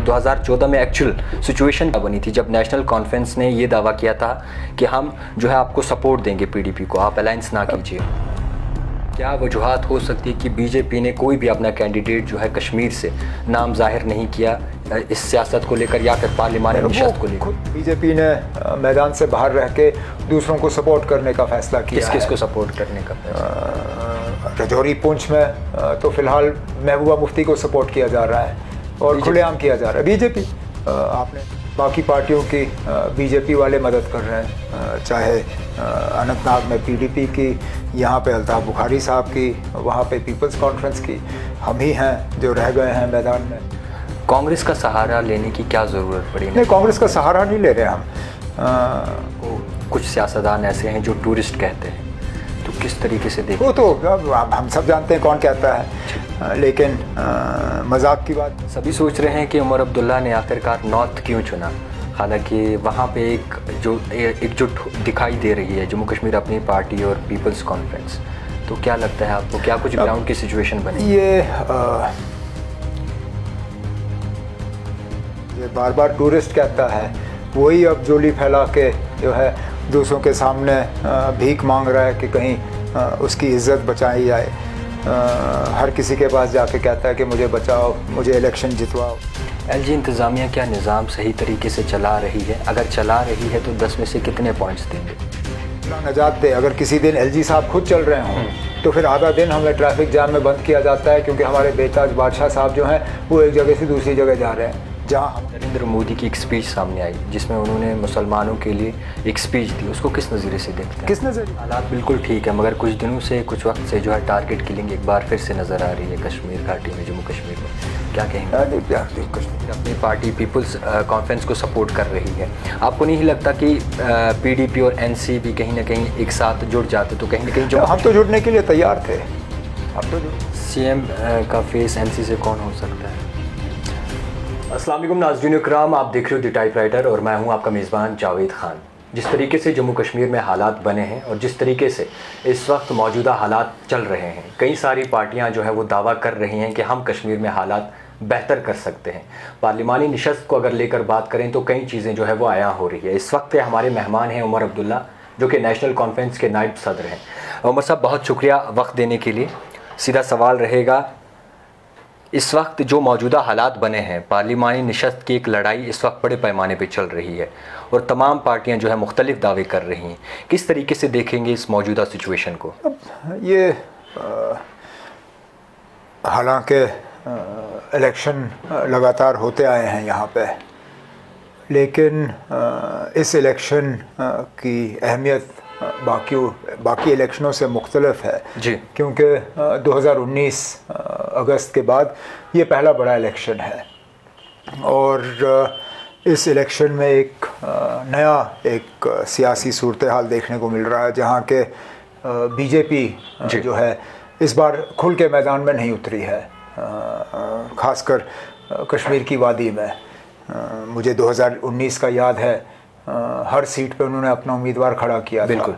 2014 में actual situation बनी थी जब नेशनल कॉन्फ्रेंस ने ये दावा किया था कि हम जो है आपको सपोर्ट देंगे पीडीपी को, आप अलायंस ना कीजिए। क्या वजूहात हो सकती है कि बीजेपी ने कोई भी अपना कैंडिडेट जो है कश्मीर से नाम जाहिर नहीं किया इस सियासत को लेकर या फिर पार्लिमानी नशस्त को लेकर? बीजेपी ने मैदान से बाहर रह के दूसरों को सपोर्ट करने का फैसला किया। किस को सपोर्ट करने का फैसला? रजौरी पुंछ में तो फिलहाल महबूबा मुफ्ती को सपोर्ट किया जा रहा है और खुलेआम किया जा रहा है। बीजेपी आपने बाकी पार्टियों की बीजेपी वाले मदद कर रहे हैं, चाहे अनंतनाग में पीडीपी की, यहाँ पे अल्ताफ बुखारी साहब की, वहाँ पे पीपल्स कॉन्फ्रेंस की। हम ही हैं जो रह गए हैं मैदान में। कांग्रेस का सहारा लेने की क्या ज़रूरत पड़ी? नहीं, कांग्रेस का सहारा नहीं ले रहे हम। कुछ सियासतदान ऐसे हैं जो टूरिस्ट कहते हैं, तो किस तरीके से देखें? वो तो हम सब जानते हैं कौन कहता है, लेकिन मजाक की बात। सभी सोच रहे हैं कि उमर अब्दुल्ला ने आखिरकार नॉर्थ क्यों चुना, हालांकि वहाँ पे एकजुट दिखाई दे रही है जम्मू कश्मीर अपनी पार्टी और पीपल्स कॉन्फ्रेंस। तो क्या लगता है आपको, क्या कुछ ग्राउंड की सिचुएशन बनी? ये बार बार टूरिस्ट कहता है, वही अब जोली फैला के जो है दूसरों के सामने भीख मांग रहा है कि कहीं उसकी इज्जत बचाई जाए। हर किसी के पास जाके कहता है कि मुझे बचाओ, मुझे इलेक्शन जितवाओ। एलजी इंतज़ामिया क्या निज़ाम सही तरीके से चला रही है? अगर चला रही है तो 10 में से कितने पॉइंट्स देंगे? नजात दे। अगर किसी दिन एलजी साहब खुद चल रहे हों तो फिर आधा दिन हमें ट्रैफिक जाम में बंद किया जाता है, क्योंकि हमारे बेताज बादशाह साहब जो हैं वो एक जगह से दूसरी जगह जा रहे हैं। जहाँ नरेंद्र मोदी की एक स्पीच सामने आई जिसमें उन्होंने मुसलमानों के लिए एक स्पीच दी, उसको किस नज़रिए से देखते हैं? किस नज़रिए? हालात बिल्कुल ठीक है, मगर कुछ दिनों से, कुछ वक्त से जो है टारगेट किलिंग एक बार फिर से नज़र आ रही है कश्मीर घाटी में, जम्मू कश्मीर में। क्या कहेंगे? कश्मीर अपनी पार्टी पीपल्स कॉन्फ्रेंस को सपोर्ट कर रही है, आपको नहीं लगता कि पीडीपी और एनसीपी कहीं ना कहीं एक साथ जुड़ जाते तो कहीं ना कहीं जो हम तो जुड़ने के लिए तैयार थे। हम तो सीएम का फेस एनसी से कौन हो सकता है? अस्सलाम वालेकुम नाज़रीन इकराम, आप देख रहे हो द टाइपराइटर और मैं हूं आपका मेज़बान जावेद खान। जिस तरीके से जम्मू कश्मीर में हालात बने हैं और जिस तरीके से इस वक्त मौजूदा हालात चल रहे हैं, कई सारी पार्टियां जो है वो दावा कर रही हैं कि हम कश्मीर में हालात बेहतर कर सकते हैं। पार्लिमानी नशस्त को अगर लेकर बात करें तो कई चीज़ें जो है वो आया हो रही है। इस वक्त हमारे मेहमान हैं उमर अब्दुल्ला, जो कि नेशनल कॉन्फ्रेंस के नायब सदर हैं। उमर साहब, बहुत शुक्रिया वक्त देने के लिए। सीधा सवाल रहेगा, इस वक्त जो मौजूदा हालात बने हैं, पार्लिमानी नशस्त की एक लड़ाई इस वक्त बड़े पैमाने पे चल रही है और तमाम पार्टियां जो है मुख्तलिफ दावे कर रही हैं, किस तरीके से देखेंगे इस मौजूदा सिचुएशन को? ये हालांकि इलेक्शन लगातार होते आए हैं यहाँ पे, लेकिन इस इलेक्शन की अहमियत बाकी इलेक्शनों से मुख्तलिफ है जी, क्योंकि 2019 अगस्त के बाद ये पहला बड़ा इलेक्शन है और इस इलेक्शन में एक सियासी सूरत हाल देखने को मिल रहा है, जहाँ के बीजेपी जो है इस बार खुल के मैदान में नहीं उतरी है, ख़ासकर कश्मीर की वादी में। मुझे 2019 का याद है, हर सीट पे उन्होंने अपना उम्मीदवार खड़ा किया था,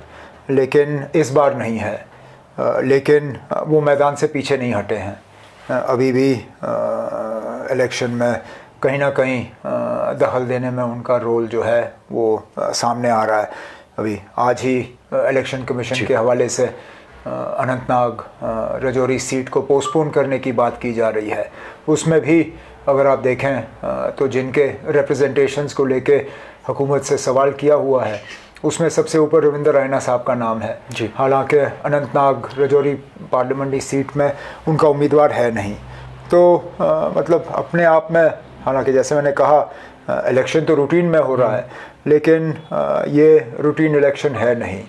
लेकिन इस बार नहीं है। लेकिन वो मैदान से पीछे नहीं हटे हैं, अभी भी इलेक्शन में कहीं ना कहीं दखल देने में उनका रोल जो है वो सामने आ रहा है। अभी आज ही इलेक्शन कमीशन के हवाले से अनंतनाग रजौरी सीट को पोस्टपोन करने की बात की जा रही है। उसमें भी अगर आप देखें तो जिनके रिप्रेजेंटेशंस को लेके हुकूमत से सवाल किया हुआ है, उसमें सबसे ऊपर रविंदर रैना साहब का नाम है। हालांकि अनंतनाग रजौरी पार्लियामेंट्री सीट में उनका उम्मीदवार है नहीं। तो मतलब अपने आप में, हालांकि जैसे मैंने कहा इलेक्शन तो रूटीन में हो रहा है, लेकिन ये रूटीन इलेक्शन है नहीं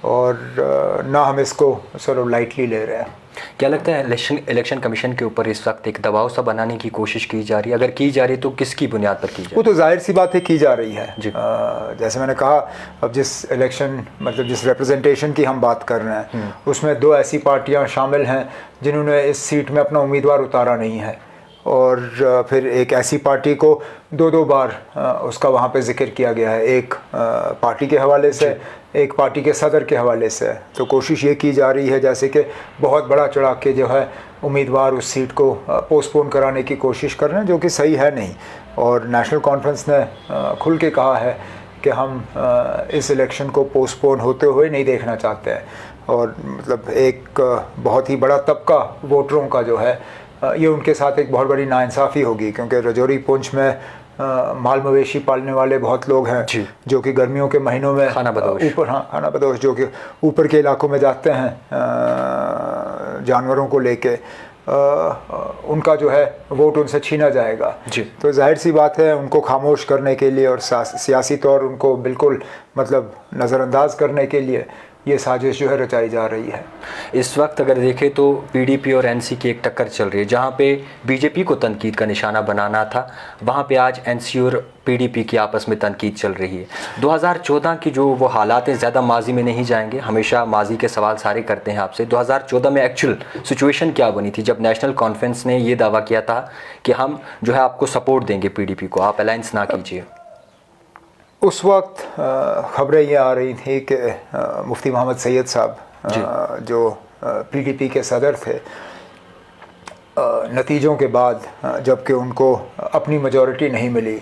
और ना हम इसको सर लाइटली ले रहे हैं। क्या लगता है इलेक्शन कमीशन के ऊपर इस वक्त एक दबाव सा बनाने की कोशिश की जा रही है? अगर की जा रही है तो किसकी बुनियाद पर की जा रही है? वो तो जाहिर सी बात है की जा रही है। जैसे मैंने कहा, अब जिस रिप्रेजेंटेशन की हम बात कर रहे हैं उसमें 2 ऐसी पार्टियां शामिल हैं जिन्होंने इस सीट में अपना उम्मीदवार उतारा नहीं है और फिर एक ऐसी पार्टी को दो बार उसका वहाँ पे जिक्र किया गया है, एक पार्टी के हवाले से, एक पार्टी के सदर के हवाले से। तो कोशिश ये की जा रही है जैसे कि बहुत बड़ा चढ़ा के जो है उम्मीदवार उस सीट को पोस्टपोन कराने की कोशिश कर रहे हैं, जो कि सही है नहीं। और नेशनल कॉन्फ्रेंस ने खुल के कहा है कि हम इस इलेक्शन को पोस्टपोन होते हुए नहीं देखना चाहते हैं। और मतलब एक बहुत ही बड़ा तबका वोटरों का जो है ये उनके साथ एक बहुत बड़ी नाइंसाफ़ी होगी, क्योंकि रजौरी पुंछ में माल मवेशी पालने वाले बहुत लोग हैं जो कि गर्मियों के महीनों में खाना बदोश जो कि ऊपर के इलाकों में जाते हैं जानवरों को लेके, उनका जो है वोट उनसे छीना जाएगा। तो जाहिर सी बात है उनको खामोश करने के लिए और सियासी तौर उनको बिल्कुल मतलब नज़रअंदाज करने के लिए ये साजिश जो है रचाई जा रही है। इस वक्त अगर देखें तो पीडीपी और एनसी की एक टक्कर चल रही है। जहां पे बीजेपी को तनकीद का निशाना बनाना था, वहां पे आज एनसी और पीडीपी की आपस में तनकीद चल रही है। 2014 की जो वो हालात हैं, ज़्यादा माजी में नहीं जाएंगे, हमेशा माजी के सवाल सारे करते हैं आपसे। 2014 में एक्चुअल सिचुएशन क्या बनी थी जब नेशनल कॉन्फ्रेंस ने ये दावा किया था कि हम जो है आपको सपोर्ट देंगे, पीडीपी को आप अलायंस ना कीजिए? उस वक्त ख़बरें ये आ रही थी कि मुफ्ती मोहम्मद सैयद साहब जो पीडीपी के सदर थे, नतीजों के बाद जबकि उनको अपनी मेजॉरिटी नहीं मिली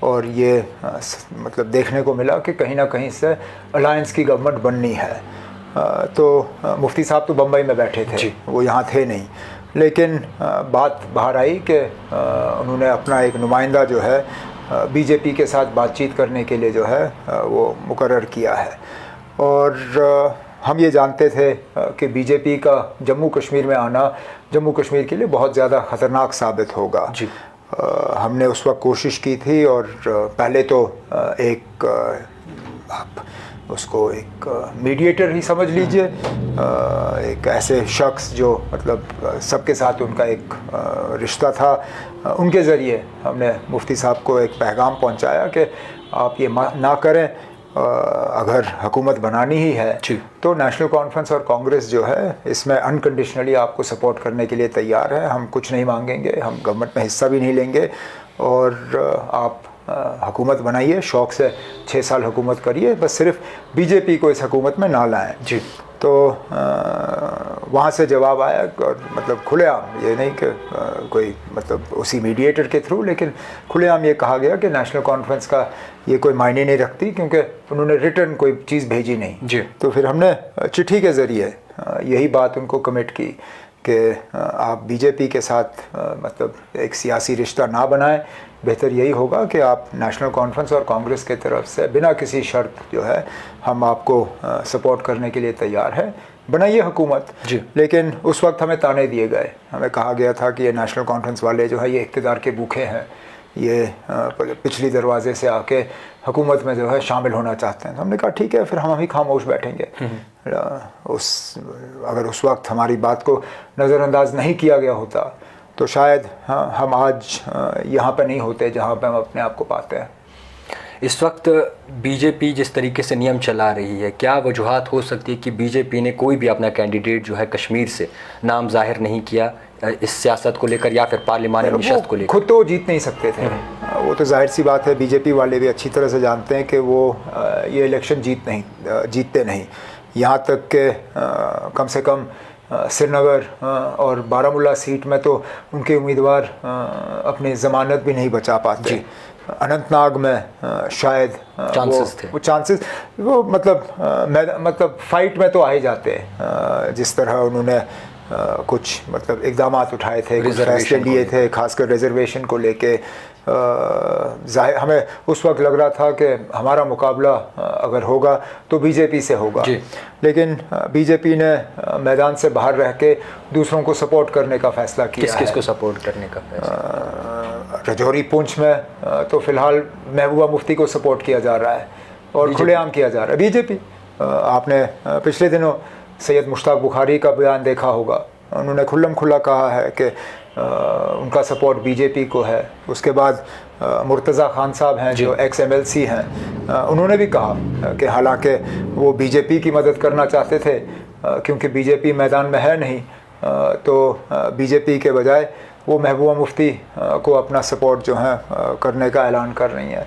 और ये मतलब देखने को मिला कि कहीं ना कहीं से अलायंस की गवर्नमेंट बननी है, तो मुफ्ती साहब तो बम्बई में बैठे थे, वो यहाँ थे नहीं। लेकिन बात बाहर आई कि उन्होंने अपना एक नुमाइंदा जो है बीजेपी के साथ बातचीत करने के लिए जो है वो मुकर्रर किया है। और हम ये जानते थे कि बीजेपी का जम्मू कश्मीर में आना जम्मू कश्मीर के लिए बहुत ज़्यादा ख़तरनाक साबित होगा। हमने उस वक्त कोशिश की थी और पहले तो एक आप उसको एक मीडिएटर ही समझ लीजिए, एक ऐसे शख्स जो मतलब सबके साथ उनका एक रिश्ता था, उनके ज़रिए हमने मुफ्ती साहब को एक पैगाम पहुंचाया कि आप ये ना करें, अगर हुकूमत बनानी ही है तो नेशनल कॉन्फ्रेंस और कांग्रेस जो है इसमें अनकंडीशनली आपको सपोर्ट करने के लिए तैयार है। हम कुछ नहीं मांगेंगे, हम गवर्नमेंट में हिस्सा भी नहीं लेंगे और आप हुकूमत बनाइए, शौक़ से 6 साल हुकूमत करिए, बस सिर्फ बीजेपी को इस हुकूमत में ना लाएं। तो वहाँ से जवाब आया और मतलब खुलेआम, ये नहीं कि कोई मतलब उसी मीडिएटर के थ्रू, लेकिन खुलेआम ये कहा गया कि नेशनल कॉन्फ्रेंस का ये कोई मायने नहीं रखती क्योंकि उन्होंने रिटर्न कोई चीज़ भेजी नहीं। तो फिर हमने चिट्ठी के ज़रिए यही बात उनको कमिट की कि आप बीजेपी के साथ मतलब एक सियासी रिश्ता ना बनाएं, बेहतर यही होगा कि आप नेशनल कॉन्फ्रेंस और कांग्रेस के तरफ से बिना किसी शर्त जो है हम आपको सपोर्ट करने के लिए तैयार है, बनाइए हुकूमत। लेकिन उस वक्त हमें ताने दिए गए, हमें कहा गया था कि ये नेशनल कॉन्फ्रेंस वाले जो है ये इक़्तिदार के भूखे हैं, ये पिछली दरवाजे से आके हुकूमत में जो है शामिल होना चाहते हैं। तो हमने कहा ठीक है, फिर हम ही खामोश बैठेंगे। अगर उस वक्त हमारी बात को नज़रअंदाज नहीं किया गया होता तो शायद हम आज यहाँ पे नहीं होते जहाँ पे हम अपने आप को पाते हैं। इस वक्त बीजेपी जिस तरीके से नियम चला रही है, क्या वजूहात हो सकती है कि बीजेपी ने कोई भी अपना कैंडिडेट जो है कश्मीर से नाम जाहिर नहीं किया इस सियासत को लेकर या फिर पार्लिमानी नशस्त को लेकर? खुद तो जीत नहीं सकते थे, वो तो जाहिर सी बात है, बीजेपी वाले भी अच्छी तरह से जानते हैं कि वो ये इलेक्शन जीतते नहीं। यहाँ तक कि कम से कम श्रीनगर और बारामूला सीट में तो उनके उम्मीदवार अपनी ज़मानत भी नहीं बचा पाते। अनंतनाग में शायद वो चांसेस वो मतलब फाइट में तो आ ही जाते हैं, जिस तरह उन्होंने कुछ मतलब इक़दामात उठाए थे, कुछ फैसले लिए थे, खासकर रिजर्वेशन को लेके। हमें उस वक्त लग रहा था कि हमारा मुकाबला अगर होगा तो बीजेपी से होगा, लेकिन बीजेपी ने मैदान से बाहर रह के दूसरों को सपोर्ट करने का फ़ैसला किया। किस को सपोर्ट करने का फैसला? रजौरी पुंछ में तो फ़िलहाल महबूबा मुफ्ती को सपोर्ट किया जा रहा है और खुलेआम किया जा रहा है। बीजेपी, आपने पिछले दिनों सैयद मुश्ताक बुखारी का बयान देखा होगा, उन्होंने खुल्लम खुल्ला कहा है कि उनका सपोर्ट बीजेपी को है। उसके बाद मुर्तज़ा खान साहब हैं जो एक्स MLC हैं, उन्होंने भी कहा कि हालांकि वो बीजेपी की मदद करना चाहते थे क्योंकि बीजेपी मैदान में है नहीं, तो बीजेपी के बजाय वो महबूबा मुफ्ती को अपना सपोर्ट जो है करने का ऐलान कर रही हैं।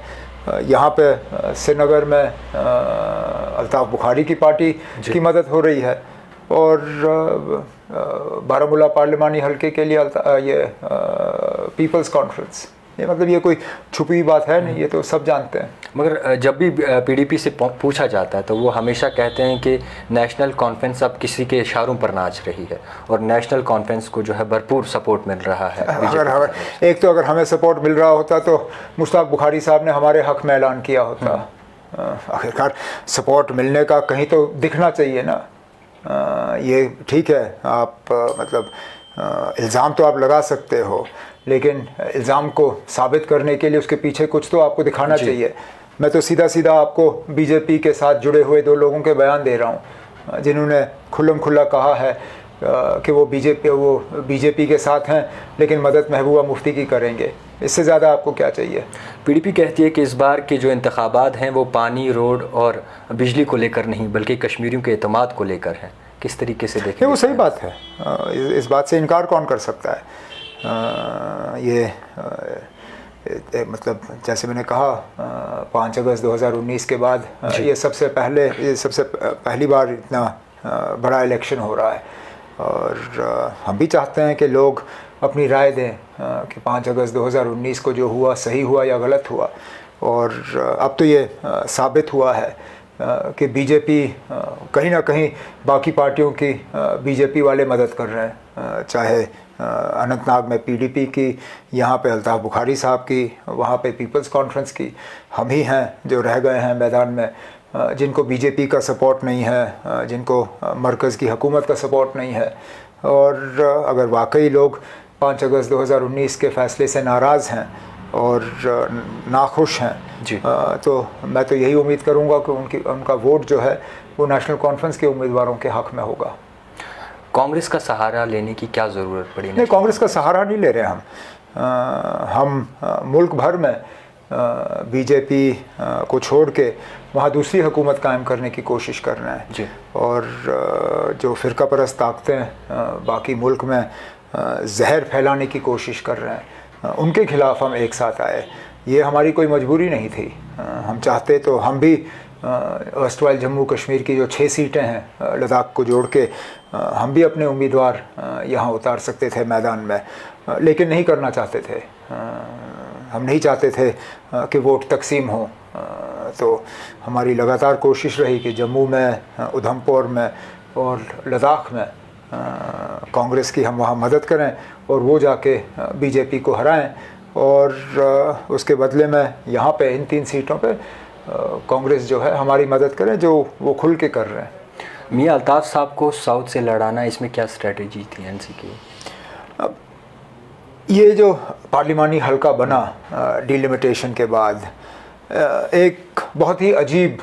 यहाँ पे श्रीनगर में अल्ताफ़ बुखारी की पार्टी की मदद हो रही है, और बारामूला पार्लिमानी हल्के के लिए ये पीपल्स कॉन्फ्रेंस, ये मतलब ये कोई छुपी हुई बात है नहीं, ये तो सब जानते हैं। मगर जब भी पीडीपी से पूछा जाता है तो वो हमेशा कहते हैं कि नेशनल कॉन्फ्रेंस अब किसी के इशारों पर नाच रही है, और नेशनल कॉन्फ्रेंस को जो है भरपूर सपोर्ट मिल रहा है। अगर हमें सपोर्ट मिल रहा होता तो मुश्ताक बुखारी साहब ने हमारे हक़ में ऐलान किया होता। आखिरकार सपोर्ट मिलने का कहीं तो दिखना चाहिए ना। ये ठीक है, आप मतलब इल्ज़ाम तो आप लगा सकते हो, लेकिन इल्ज़ाम को साबित करने के लिए उसके पीछे कुछ तो आपको दिखाना चाहिए। मैं तो सीधा सीधा आपको बीजेपी के साथ जुड़े हुए 2 लोगों के बयान दे रहा हूँ जिन्होंने खुल्लम खुल्ला कहा है कि वो बीजेपी के साथ हैं, लेकिन मदद महबूबा मुफ्ती की करेंगे। इससे ज़्यादा आपको क्या चाहिए? पीडीपी कहती है कि इस बार के जो इंतखाबात हैं वो पानी, रोड और बिजली को लेकर नहीं बल्कि कश्मीरियों के एतमाद को लेकर हैं। किस तरीके से देखें? वो सही बात है, इस बात से इनकार कौन कर सकता है। मतलब जैसे मैंने कहा 5 अगस्त 2019 के बाद ये सबसे पहली बार इतना बड़ा इलेक्शन हो रहा है, और हम भी चाहते हैं कि लोग अपनी राय दें कि 5 अगस्त 2019 को जो हुआ सही हुआ या गलत हुआ। और अब तो ये साबित हुआ है कि बीजेपी कहीं ना कहीं बाकी पार्टियों की बीजेपी वाले मदद कर रहे हैं, चाहे अनंतनाग में पीडीपी की, यहाँ पे अल्ताफ़ बुखारी साहब की, वहाँ पे पीपल्स कॉन्फ्रेंस की। हम ही हैं जो रह गए हैं मैदान में, जिनको बीजेपी का सपोर्ट नहीं है, जिनको मरकज़ की हुकूमत का सपोर्ट नहीं है। और अगर वाकई लोग 5 अगस्त 2019 के फ़ैसले से नाराज़ हैं और नाखुश हैं जी, तो मैं तो यही उम्मीद करूँगा कि उनका वोट जो है वो नेशनल कॉन्फ्रेंस के उम्मीदवारों के हक़ में होगा। कांग्रेस का सहारा लेने की क्या ज़रूरत पड़ी? नहीं, कांग्रेस का सहारा नहीं ले रहे हम मुल्क भर में बीजेपी को छोड़ के वहाँ दूसरी हुकूमत कायम करने की कोशिश कर रहे हैं जी। और जो फ़िरका परस्त ताकतें बाकी मुल्क में जहर फैलाने की कोशिश कर रहे हैं, उनके ख़िलाफ़ हम एक साथ आए। ये हमारी कोई मजबूरी नहीं थी। हम चाहते तो हम भी अर्स्टवाइल जम्मू कश्मीर की जो 6 सीटें हैं लद्दाख को जोड़ के हम भी अपने उम्मीदवार यहाँ उतार सकते थे मैदान में, लेकिन नहीं करना चाहते थे। हम नहीं चाहते थे कि वोट तकसीम हो। तो हमारी लगातार कोशिश रही कि जम्मू में, उधमपुर में और लद्दाख में कांग्रेस की हम वहाँ मदद करें और वो जाके बीजेपी को हराएं, और उसके बदले में यहाँ पे इन 3 सीटों पे कांग्रेस जो है हमारी मदद करें, जो वो खुल के कर रहे हैं। मियां अल्ताफ़ साहब को साउथ से लड़ाना, इसमें क्या स्ट्रेटजी थी एनसी की? अब ये जो पार्लिमानी हल्का बना डिलिमिटेशन के बाद, एक बहुत ही अजीब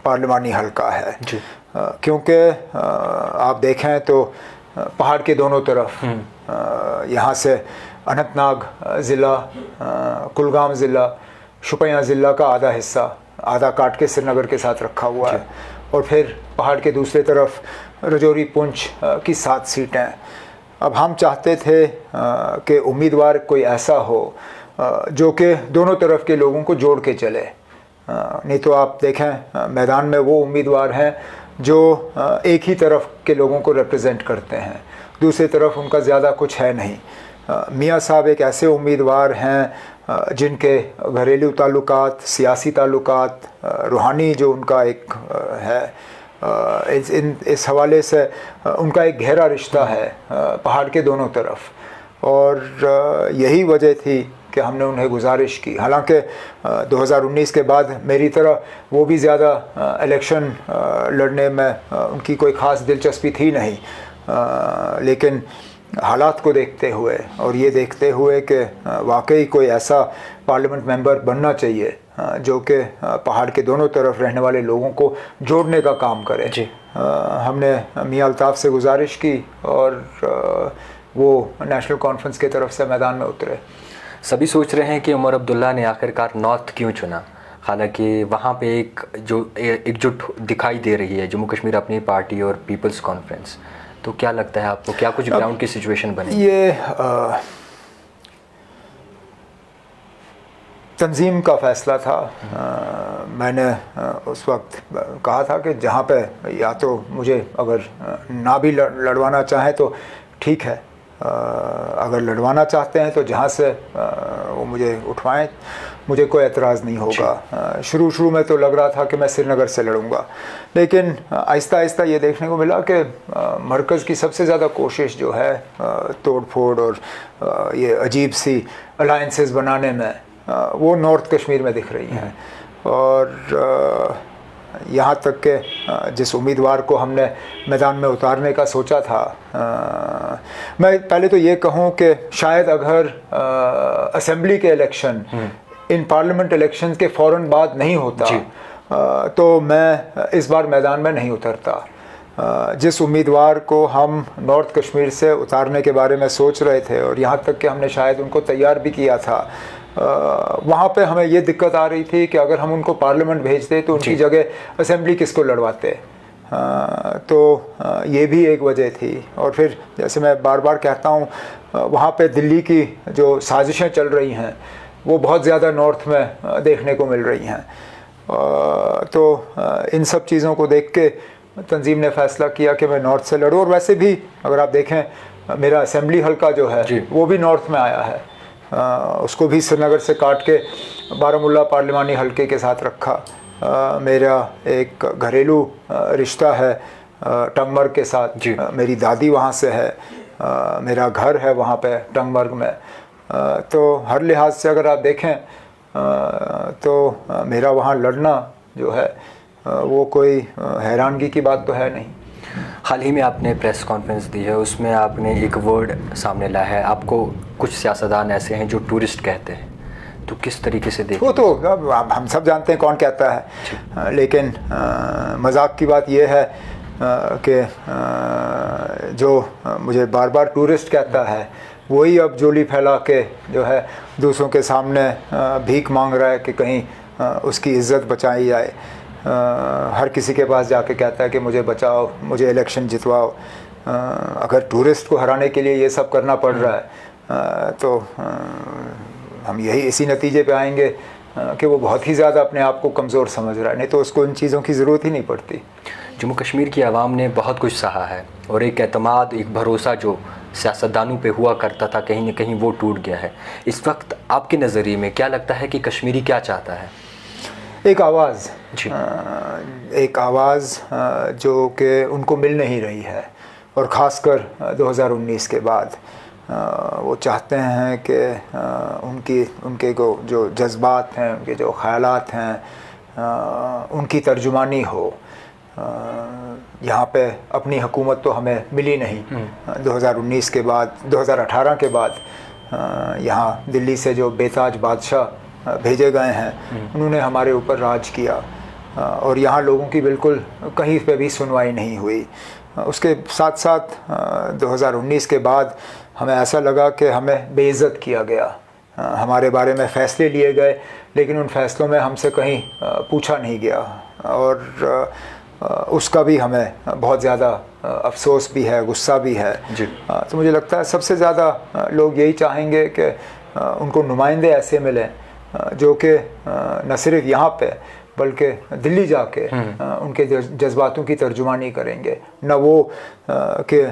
पार्लिमानी हल्का है जी। क्योंकि आप देखें तो पहाड़ के दोनों तरफ यहाँ से अनंतनाग ज़िला, कुलगाम ज़िला, शुपियाँ ज़िला का आधा हिस्सा, आधा काट के श्रीनगर के साथ रखा हुआ है, और फिर पहाड़ के दूसरे तरफ रजौरी पुंछ की 7 सीटें। अब हम चाहते थे कि उम्मीदवार कोई ऐसा हो जो कि दोनों तरफ के लोगों को जोड़ के चले। नहीं तो आप देखें मैदान में वो उम्मीदवार हैं जो एक ही तरफ के लोगों को रिप्रेजेंट करते हैं, दूसरी तरफ उनका ज़्यादा कुछ है नहीं। मियां साहब एक ऐसे उम्मीदवार हैं जिनके घरेलू ताल्लुकात, सियासी ताल्लुकात, रूहानी जो उनका एक है, इस हवाले से उनका एक गहरा रिश्ता है पहाड़ के दोनों तरफ, और यही वजह थी कि हमने उन्हें गुजारिश की। हालांकि 2019 के बाद मेरी तरह वो भी ज़्यादा इलेक्शन लड़ने में उनकी कोई ख़ास दिलचस्पी थी नहीं, लेकिन हालात को देखते हुए और ये देखते हुए कि वाकई कोई ऐसा पार्लियामेंट मेंबर बनना चाहिए जो कि पहाड़ के दोनों तरफ रहने वाले लोगों को जोड़ने का काम करे जी। हमने मियां अल्ताफ़ से गुजारिश की और वो नेशनल कॉन्फ्रेंस की तरफ से मैदान में उतरे। सभी सोच रहे हैं कि उमर अब्दुल्ला ने आखिरकार नॉर्थ क्यों चुना, हालांकि वहाँ पे एक जो एकजुट दिखाई दे रही है जम्मू कश्मीर अपनी पार्टी और पीपल्स कॉन्फ्रेंस। तो क्या लगता है आपको, क्या कुछ ग्राउंड की सिचुएशन बनी? ये तंजीम का फ़ैसला था। मैंने उस वक्त कहा था कि जहाँ पे या तो मुझे अगर ना भी लड़वाना चाहें तो ठीक है, अगर लड़वाना चाहते हैं तो जहाँ से वो मुझे उठवाएं, मुझे कोई एतराज़ नहीं होगा। शुरू में तो लग रहा था कि मैं श्रीनगर से लड़ूंगा, लेकिन आहिस्ता आहिस्ता ये देखने को मिला कि मरकज़ की सबसे ज़्यादा कोशिश जो है तोड़ फोड़ और ये अजीब सी अलाइंसेस बनाने में, वो नॉर्थ कश्मीर में दिख रही हैं। और यहाँ तक कि जिस उम्मीदवार को हमने मैदान में उतारने का सोचा था, मैं पहले तो ये कहूँ कि शायद अगर असेंबली के इलेक्शन इन पार्लियामेंट इलेक्शंस के फ़ौरन बाद नहीं होता तो मैं इस बार मैदान में नहीं उतरता। जिस उम्मीदवार को हम नॉर्थ कश्मीर से उतारने के बारे में सोच रहे थे और यहाँ तक कि हमने शायद उनको तैयार भी किया था, वहाँ पे हमें ये दिक्कत आ रही थी कि अगर हम उनको पार्लियामेंट भेजते तो उनकी जगह असेंबली किसको लड़वाते। तो ये भी एक वजह थी। और फिर जैसे मैं बार बार कहता हूँ, वहाँ पे दिल्ली की जो साजिशें चल रही हैं वो बहुत ज़्यादा नॉर्थ में देखने को मिल रही हैं। तो इन सब चीज़ों को देख के तंजीम ने फ़ैसला किया कि मैं नॉर्थ से लड़ूँ। और वैसे भी अगर आप देखें, मेरा असेंबली हल्का जो है वो भी नॉर्थ में आया है। उसको भी श्रीनगर से काट के बारामुल्ला पार्लिमानी हल्के के साथ रखा। मेरा एक घरेलू रिश्ता है टंगमर्ग के साथ, मेरी दादी वहाँ से है, मेरा घर है वहाँ पे टंगमर्ग में। तो हर लिहाज से अगर आप देखें तो मेरा वहाँ लड़ना जो है वो कोई हैरानगी की बात तो है नहीं। हाल ही में आपने प्रेस कॉन्फ्रेंस दी है, उसमें आपने एक वर्ड सामने लाया है, आपको कुछ सियासतदान ऐसे हैं जो टूरिस्ट कहते हैं, तो किस तरीके से देखते? वो तो हम सब जानते हैं कौन कहता है, लेकिन मजाक की बात यह है कि जो मुझे बार बार टूरिस्ट कहता है वही अब जोली फैला के जो है दूसरों के सामने भीख मांग रहा है कि कहीं उसकी इज़्ज़त बचाई जाए। हर किसी के पास जाके कहता है कि मुझे बचाओ, मुझे इलेक्शन जितवाओ। अगर टूरिस्ट को हराने के लिए ये सब करना पड़ रहा है तो हम यही इसी नतीजे पे आएंगे कि वो बहुत ही ज़्यादा अपने आप को कमज़ोर समझ रहा है, नहीं तो उसको इन चीज़ों की ज़रूरत ही नहीं पड़ती। जम्मू कश्मीर की आवाम ने बहुत कुछ सहा है और एक एतमाद, एक भरोसा जो सियासतदानों पे हुआ करता था, कहीं न कहीं वो टूट गया है। इस वक्त आपके नज़रिए में क्या लगता है कि कश्मीरी क्या चाहता है? एक आवाज़, एक आवाज़ जो कि उनको मिल नहीं रही है, और ख़ासकर 2019 के बाद वो चाहते हैं कि उनके जो जज्बात हैं, उनके जो ख़यालात हैं, उनकी तर्जुमानी हो। यहाँ पे अपनी हुकूमत तो हमें मिली नहीं। 2019 के बाद, 2018 के बाद यहाँ दिल्ली से जो बेताज बादशाह भेजे गए हैं उन्होंने हमारे ऊपर राज किया और यहाँ लोगों की बिल्कुल कहीं पे भी सुनवाई नहीं हुई। उसके साथ साथ 2019 के बाद हमें ऐसा लगा कि हमें बेइज्जत किया गया, हमारे बारे में फ़ैसले लिए गए लेकिन उन फ़ैसलों में हमसे कहीं पूछा नहीं गया, और उसका भी हमें बहुत ज़्यादा अफसोस भी है, गुस्सा भी है। तो मुझे लगता है सबसे ज़्यादा लोग यही चाहेंगे कि उनको नुमाइंदे ऐसे मिलें जो कि न सिर्फ यहाँ पे बल्कि दिल्ली जाके उनके जज्बातों की तर्जुमानी करेंगे, न वो कि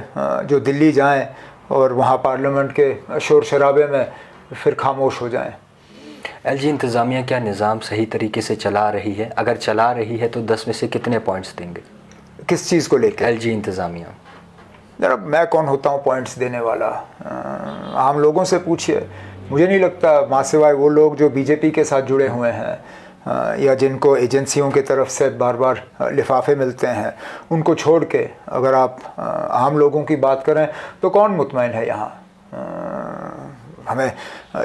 जो दिल्ली जाएं और वहाँ पार्लियामेंट के शोर शराबे में फिर खामोश हो जाएं। एलजी इंतज़ामिया क्या निज़ाम सही तरीके से चला रही है? अगर चला रही है तो 10 में से कितने पॉइंट्स देंगे? किस चीज़ को लेकर? एलजी इंतज़ामिया। जरा मैं कौन होता हूँ पॉइंट्स देने वाला? आम लोगों से पूछिए। मुझे नहीं लगता, माँ सिवाय वो लोग जो बीजेपी के साथ जुड़े हुए हैं या जिनको एजेंसियों की तरफ से बार बार लिफाफे मिलते हैं, उनको छोड़ के अगर आप आम लोगों की बात करें तो कौन मुतमईन है यहाँ? हमें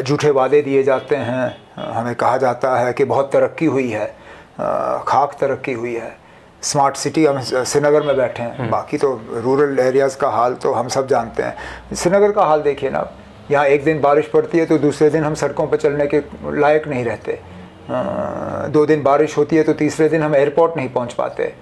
झूठे वादे दिए जाते हैं, हमें कहा जाता है कि बहुत तरक्की हुई है, खाक तरक्की हुई है, स्मार्ट सिटी। हम श्रीनगर में बैठे हैं, बाकी तो रूरल एरियाज़ का हाल तो हम सब जानते हैं। श्रीनगर का हाल देखिए ना, यहाँ एक दिन बारिश पड़ती है तो दूसरे दिन हम सड़कों पर चलने के लायक नहीं रहते। 2 दिन बारिश होती है तो तीसरे दिन हम एयरपोर्ट नहीं पहुँच पाते।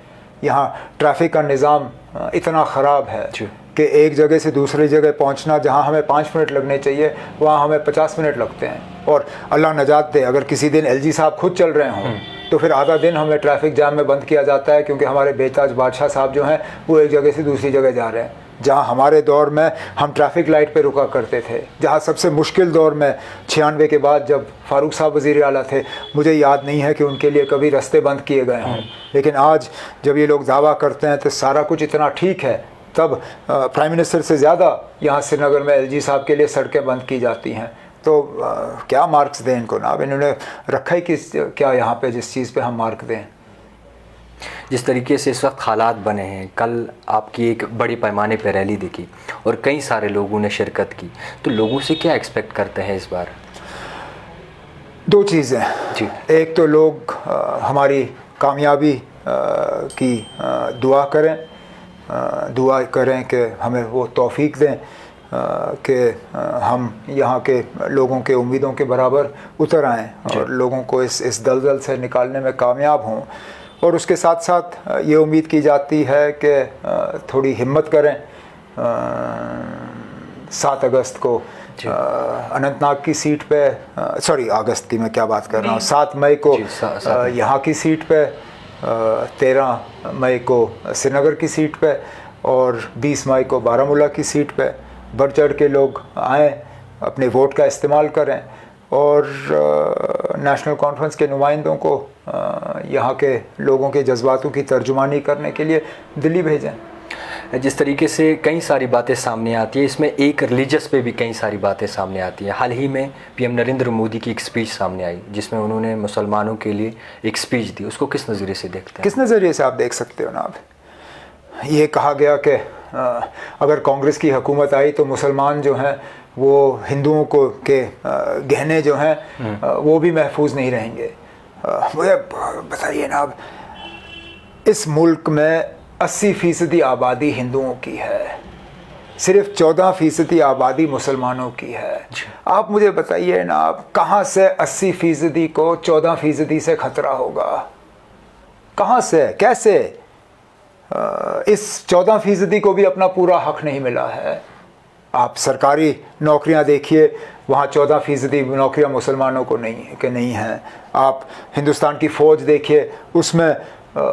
यहाँ ट्रैफिक का निज़ाम इतना ख़राब है कि एक जगह से दूसरी जगह पहुंचना, जहां हमें 5 मिनट लगने चाहिए वहां हमें 50 मिनट लगते हैं। और अल्लाह नजात दे, अगर किसी दिन एलजी साहब खुद चल रहे हों तो फिर आधा दिन हमें ट्रैफिक जाम में बंद किया जाता है, क्योंकि हमारे बेताज बादशाह साहब जो हैं वो एक जगह से दूसरी जगह जा रहे हैं। जहां हमारे दौर में हम ट्रैफिक लाइट पे रुका करते थे, जहां सबसे मुश्किल दौर में 96 के बाद जब फारूक साहब वज़ीर आला थे, मुझे याद नहीं है कि उनके लिए कभी रास्ते बंद किए गए हों। लेकिन आज जब ये लोग दावा करते हैं तो सारा कुछ इतना ठीक है, तब प्राइम मिनिस्टर से ज़्यादा यहाँ श्रीनगर में एलजी साहब के लिए सड़कें बंद की जाती हैं। तो क्या मार्क्स दें इनको ना, अब इन्होंने रखा ही किस क्या यहाँ पे जिस चीज़ पे हम मार्क दें। जिस तरीके से इस वक्त हालात बने हैं, कल आपकी एक बड़ी पैमाने पर रैली देखी और कई सारे लोगों ने शिरकत की, तो लोगों से क्या एक्सपेक्ट करते हैं इस बार? 2 चीज़ें जी। एक तो लोग हमारी कामयाबी की दुआ करें कि हमें वो तौफीक दें कि हम यहाँ के लोगों के उम्मीदों के बराबर उतर आएँ और लोगों को इस दलदल से निकालने में कामयाब हों। और उसके साथ साथ ये उम्मीद की जाती है कि थोड़ी हिम्मत करें। 7 अगस्त को अनंतनाग की सीट पे, सॉरी अगस्त की मैं क्या बात कर रहा हूँ, 7 मई को यहाँ की सीट पे, 13 मई को श्रीनगर की सीट पे और 20 मई को बारामूला की सीट पे बढ़ चढ़ के लोग आएँ, अपने वोट का इस्तेमाल करें और नेशनल कॉन्फ्रेंस के नुमाइंदों को यहाँ के लोगों के जज्बातों की तर्जुमानी करने के लिए दिल्ली भेजें। जिस तरीके से कई सारी बातें सामने आती है, इसमें एक रिलीजियस पे भी कई सारी बातें सामने आती हैं। हाल ही में पीएम नरेंद्र मोदी की एक स्पीच सामने आई जिसमें उन्होंने मुसलमानों के लिए एक स्पीच दी, उसको किस नज़रिए से देखते हैं? किस नज़रिए से आप देख सकते हो ना, आप ये कहा गया कि अगर कांग्रेस की हुकूमत आई तो मुसलमान जो हैं वो हिंदुओं को के गहने जो हैं वो भी महफूज नहीं रहेंगे। मुझे बताइए ना, अब इस मुल्क में 80% आबादी हिंदुओं की है, सिर्फ 14% आबादी मुसलमानों की है। आप मुझे बताइए ना, आप कहाँ से 80% को 14% से खतरा होगा? कहाँ से, कैसे? इस 14% को भी अपना पूरा हक नहीं मिला है। आप सरकारी नौकरियां देखिए, वहाँ 14% नौकरियां मुसलमानों को नहीं हैं। आप हिंदुस्तान की फ़ौज देखिए, उसमें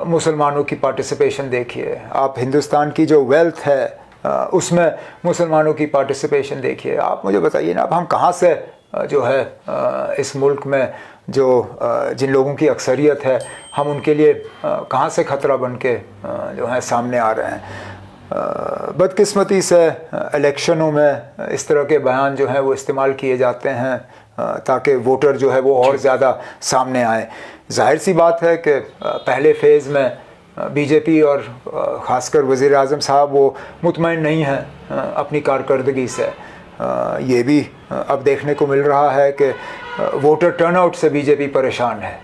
मुसलमानों की पार्टिसिपेशन देखिए। आप हिंदुस्तान की जो वेल्थ है उसमें मुसलमानों की पार्टिसिपेशन देखिए। आप मुझे बताइए ना, अब हम कहाँ से जो है इस मुल्क में जो जिन लोगों की अक्सरियत है, हम उनके लिए कहाँ से ख़तरा बन के जो है सामने आ रहे हैं। बदकिस्मती से इलेक्शनों में इस तरह के बयान जो हैं वो इस्तेमाल किए जाते हैं ताकि वोटर जो है वो और ज़्यादा सामने आए। जाहिर सी बात है कि पहले फ़ेज़ में बीजेपी और ख़ासकर वज़ीर आज़म साहब वो मुतमईन नहीं हैं अपनी कारकर्दगी से। ये भी अब देखने को मिल रहा है कि वोटर टर्नआउट से बीजेपी परेशान है,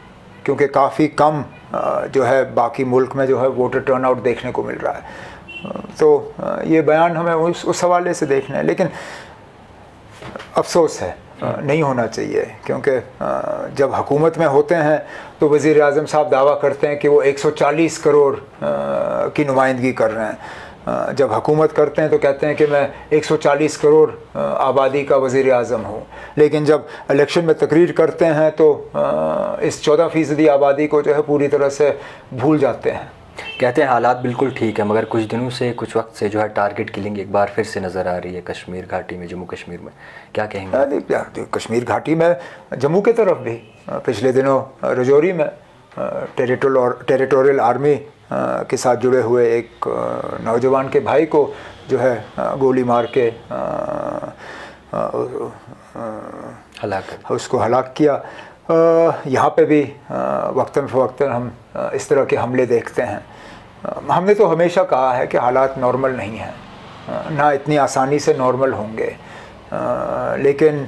क्योंकि काफ़ी कम जो है बाकी मुल्क में जो है वोटर टर्नआउट देखने को मिल रहा है। तो ये बयान हमें उस हवाले से देखना है, लेकिन अफसोस है, नहीं होना चाहिए, क्योंकि जब हुकूमत में होते हैं तो वज़ीर आज़म साहब दावा करते हैं कि वो 140 करोड़ की नुमाइंदगी कर रहे हैं। जब हुकूमत करते हैं तो कहते हैं कि मैं 140 करोड़ आबादी का वज़ीर आज़म हूँ, लेकिन जब इलेक्शन में तकरीर करते हैं तो इस 14% आबादी को जो है पूरी तरह से भूल जाते हैं। कहते हैं हालात बिल्कुल ठीक है, मगर कुछ दिनों से, कुछ वक्त से जो है टारगेट किलिंग एक बार फिर से नज़र आ रही है कश्मीर घाटी में, जम्मू कश्मीर में। क्या कहेंगे? कश्मीर घाटी में, जम्मू के तरफ भी पिछले दिनों रजौरी में टेरिटोरियल आर्मी के साथ जुड़े हुए एक नौजवान के भाई को जो है गोली मार के उसको हलाक किया। यहाँ पे भी वक्तन फ़वक्तन हम इस तरह के हमले देखते हैं। हमने तो हमेशा कहा है कि हालात नॉर्मल नहीं हैं, ना इतनी आसानी से नॉर्मल होंगे, लेकिन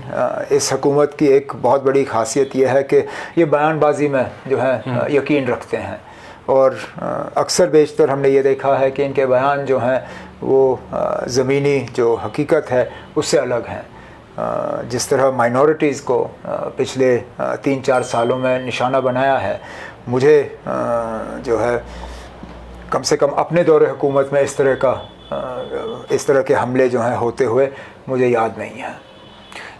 इस हुकूमत की एक बहुत बड़ी खासियत यह है कि ये बयानबाजी में जो है यकीन रखते हैं, और अक्सर बेशतर हमने ये देखा है कि इनके बयान जो हैं वो ज़मीनी जो हकीकत है उससे अलग हैं। जिस तरह माइनॉरिटीज़ को पिछले 3-4 सालों में निशाना बनाया है, मुझे जो है कम से कम अपने दौरे हुकूमत में इस तरह का इस तरह के हमले जो हैं होते हुए मुझे याद नहीं है।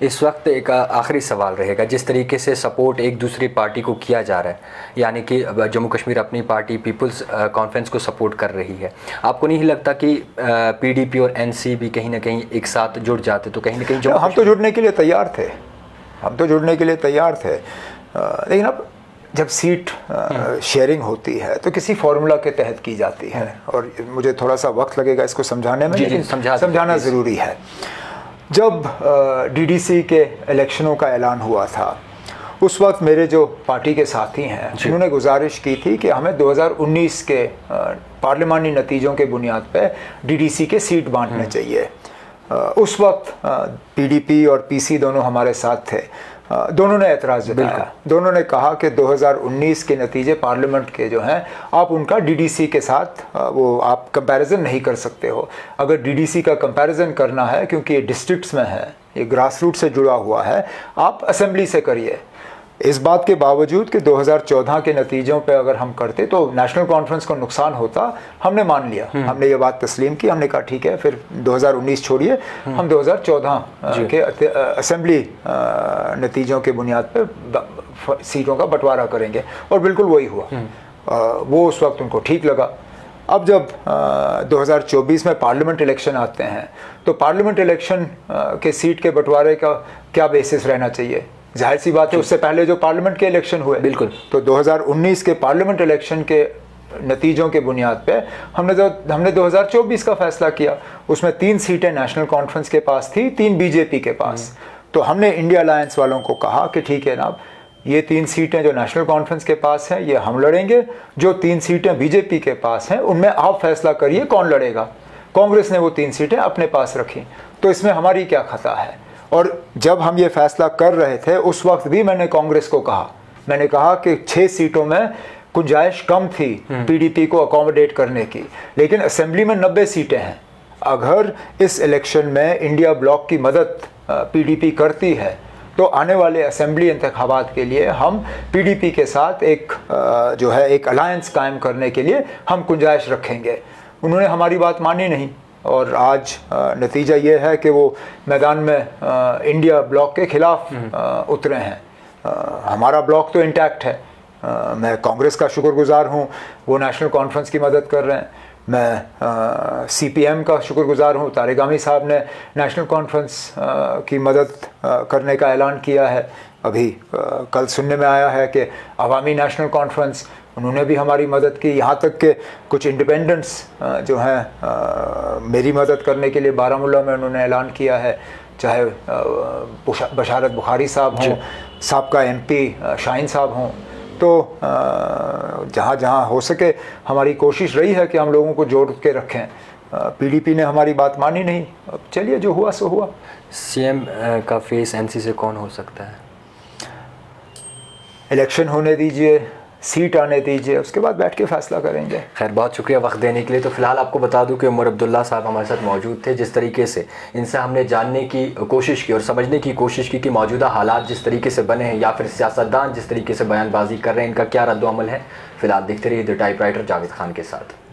इस वक्त एक आखिरी सवाल रहेगा, जिस तरीके से सपोर्ट एक दूसरी पार्टी को किया जा रहा है, यानी कि जम्मू कश्मीर अपनी पार्टी पीपल्स कॉन्फ्रेंस को सपोर्ट कर रही है, आपको नहीं लगता कि पीडीपी और एनसीपी कहीं ना कहीं एक साथ जुड़ जाते तो कहीं ना कहीं हम तो जुड़ने के लिए तैयार थे, लेकिन अब जब सीट शेयरिंग होती है तो किसी फार्मूला के तहत की जाती है, और मुझे थोड़ा सा वक्त लगेगा इसको समझाने में, लेकिन समझाना ज़रूरी है। जब डीडीसी के इलेक्शनों का ऐलान हुआ था, उस वक्त मेरे जो पार्टी के साथी हैं उन्होंने गुजारिश की थी कि हमें 2019 के पार्लिमानी नतीजों के बुनियाद पर डीडीसी के सीट बांटने चाहिए। उस वक्त पीडीपी और पीसी दोनों हमारे साथ थे। दोनों ने एतराज़ जताया, दोनों ने कहा कि 2019 के नतीजे पार्लियामेंट के जो हैं, आप उनका डीडीसी के साथ वो आप कंपैरिजन नहीं कर सकते हो। अगर डीडीसी का कंपैरिजन करना है, क्योंकि ये डिस्ट्रिक्ट्स में है, ये ग्रास रूट से जुड़ा हुआ है, आप असेंबली से करिए। इस बात के बावजूद कि 2014 के नतीजों पे अगर हम करते तो नेशनल कॉन्फ्रेंस को नुकसान होता, हमने मान लिया, हमने ये बात तस्लीम की। हमने कहा ठीक है, फिर 2019 छोड़िए, हम 2014 के असेंबली नतीजों के बुनियाद पे सीटों का बंटवारा करेंगे, और बिल्कुल वही हुआ। वो उस वक्त उनको ठीक लगा। अब जब 2024 में पार्लियामेंट इलेक्शन आते हैं, तो पार्लियामेंट इलेक्शन के सीट के बंटवारे का क्या बेसिस रहना चाहिए? जाहिर सी बात है, उससे पहले जो पार्लियामेंट के इलेक्शन हुए, बिल्कुल, तो 2019 के पार्लियामेंट इलेक्शन के नतीजों के बुनियाद पे हमने 2024 का फैसला किया। उसमें 3 सीटें नेशनल कॉन्फ्रेंस के पास थी, 3 बीजेपी के पास। तो हमने इंडिया अलायंस वालों को कहा कि ठीक है ना, ये 3 सीटें जो नेशनल कॉन्फ्रेंस के पास हैं, ये हम लड़ेंगे। जो 3 सीटें बीजेपी के पास हैं, उनमें आप फैसला करिए कौन लड़ेगा। कांग्रेस ने वो 3 सीटें अपने पास रखी, तो इसमें हमारी क्या खता है? और जब हम ये फैसला कर रहे थे, उस वक्त भी मैंने कांग्रेस को कहा, मैंने कहा कि 6 सीटों में गुंजाइश कम थी पीडीपी को अकोमोडेट करने की, लेकिन असेंबली में 90 सीटें हैं। अगर इस इलेक्शन में इंडिया ब्लॉक की मदद पीडीपी करती है, तो आने वाले असेंबली इंतखाबात के लिए हम पीडीपी के साथ एक अलायंस कायम करने के लिए हम गुंजाइश रखेंगे। उन्होंने हमारी बात मानी नहीं, और आज नतीजा ये है कि वो मैदान में इंडिया ब्लॉक के खिलाफ उतरे हैं। हमारा ब्लॉक तो इंटैक्ट है। मैं कांग्रेस का शुक्रगुजार हूँ, वो नेशनल कॉन्फ्रेंस की मदद कर रहे हैं। मैं सीपीएम का शुक्रगुजार हूँ, तारिगामी साहब ने नेशनल कॉन्फ्रेंस की मदद करने का ऐलान किया है। अभी कल सुनने में आया है कि अवामी नेशनल कॉन्फ्रेंस, उन्होंने भी हमारी मदद की। यहाँ तक कि कुछ इंडिपेंडेंट्स जो हैं मेरी मदद करने के लिए बारामूला में उन्होंने ऐलान किया है, चाहे बशारत बुखारी साहब हों, साबका एमपी शाहीन साहब हों। तो जहाँ जहाँ हो सके हमारी कोशिश रही है कि हम लोगों को जोड़ के रखें। पीडीपी ने हमारी बात मानी नहीं। अब चलिए, जो हुआ सो हुआ। सीएम का फेस एनसी से कौन हो सकता है? इलेक्शन होने दीजिए, सीट आने दीजिए, उसके बाद बैठ के फैसला करेंगे। खैर, बहुत शुक्रिया वक्त देने के लिए। तो फिलहाल आपको बता दूं कि उमर अब्दुल्ला साहब हमारे साथ मौजूद थे। जिस तरीके से इनसे हमने जानने की कोशिश की और समझने की कोशिश की कि मौजूदा हालात जिस तरीके से बने हैं, या फिर सियासतदान जिस तरीके से बयानबाजी कर रहे हैं, इनका क्या रद्द अमल है। फिलहाल देखते रहिए द टाइपराइटर जावेद खान के साथ।